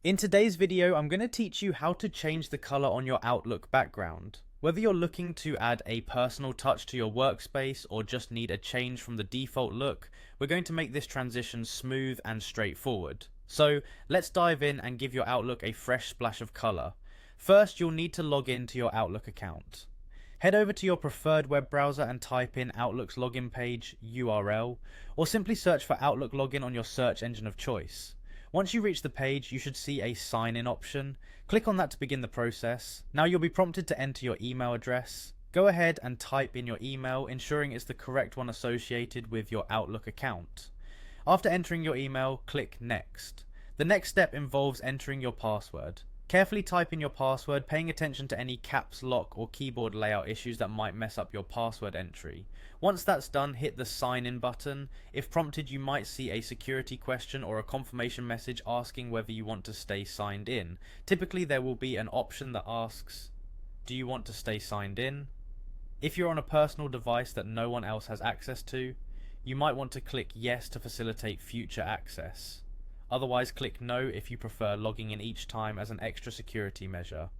In today's video, I'm going to teach you how to change the color on your Outlook background. Whether you're looking to add a personal touch to your workspace or just need a change from the default look, we're going to make this transition smooth and straightforward. So let's dive in and give your Outlook a fresh splash of color. First, you'll need to log in to your Outlook account. Head over to your preferred web browser and type in Outlook's login page URL, or simply search for Outlook login on your search engine of choice. Once you reach the page, you should see a sign in option. Click on that to begin the process. Now you'll be prompted to enter your email address. Go ahead and type in your email, ensuring it's the correct one associated with your Outlook account. After entering your email, click Next. The next step involves entering your password. Carefully type in your password, paying attention to any caps lock or keyboard layout issues that might mess up your password entry. Once that's done, hit the sign in button. If prompted, you might see a security question or a confirmation message asking whether you want to stay signed in. Typically there will be an option that asks, do you want to stay signed in? If you're on a personal device that no one else has access to, you might want to click yes to facilitate future access. Otherwise, click no if you prefer logging in each time as an extra security measure.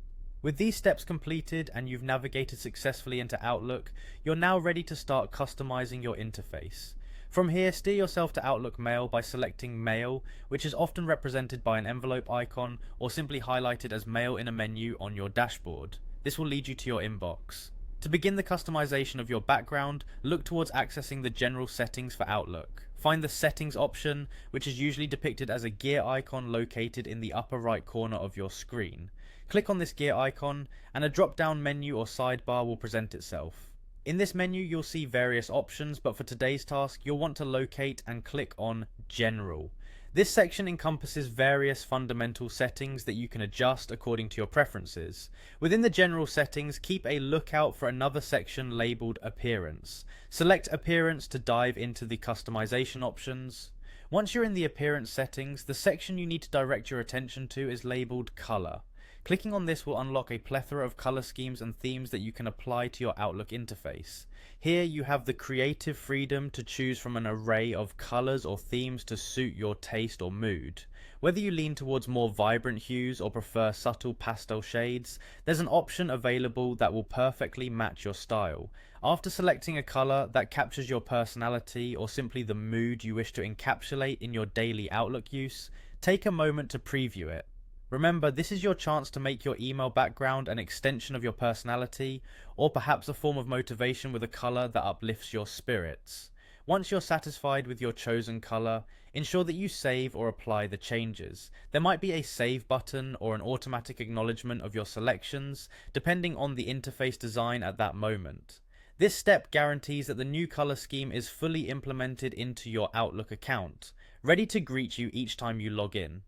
With these steps completed and you've navigated successfully into Outlook, you're now ready to start customizing your interface. From here, steer yourself to Outlook Mail by selecting Mail, which is often represented by an envelope icon or simply highlighted as Mail in a menu on your dashboard. This will lead you to your inbox. To begin the customization of your background, look towards accessing the general settings for Outlook. Find the settings option, which is usually depicted as a gear icon located in the upper right corner of your screen. Click on this gear icon and a drop-down menu or sidebar will present itself. In this menu you'll see various options, but for today's task you'll want to locate and click on General. This section encompasses various fundamental settings that you can adjust according to your preferences. Within the general settings, keep a lookout for another section labelled Appearance. Select Appearance to dive into the customization options. Once you're in the Appearance settings, the section you need to direct your attention to is labelled Color. Clicking on this will unlock a plethora of color schemes and themes that you can apply to your Outlook interface. Here you have the creative freedom to choose from an array of colors or themes to suit your taste or mood. Whether you lean towards more vibrant hues or prefer subtle pastel shades, there's an option available that will perfectly match your style. After selecting a color that captures your personality or simply the mood you wish to encapsulate in your daily Outlook use, take a moment to preview it. Remember, this is your chance to make your email background an extension of your personality, or perhaps a form of motivation with a color that uplifts your spirits. Once you're satisfied with your chosen color, ensure that you save or apply the changes. There might be a save button or an automatic acknowledgement of your selections, depending on the interface design at that moment. This step guarantees that the new color scheme is fully implemented into your Outlook account, ready to greet you each time you log in.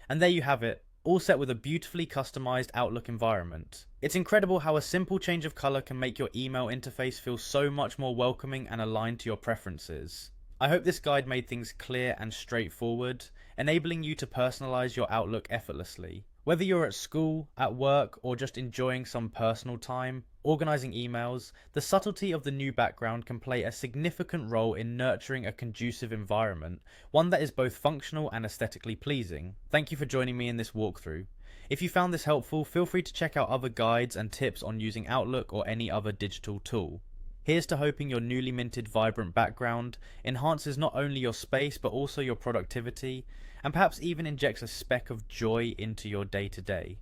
And there you have it. All set with a beautifully customized Outlook environment. It's incredible how a simple change of color can make your email interface feel so much more welcoming and aligned to your preferences. I hope this guide made things clear and straightforward, enabling you to personalize your Outlook effortlessly. Whether you're at school, at work, or just enjoying some personal time, organizing emails, the subtlety of the new background can play a significant role in nurturing a conducive environment, one that is both functional and aesthetically pleasing. Thank you for joining me in this walkthrough. If you found this helpful, feel free to check out other guides and tips on using Outlook or any other digital tool. Here's to hoping your newly minted vibrant background enhances not only your space but also your productivity, and perhaps even injects a speck of joy into your day-to-day.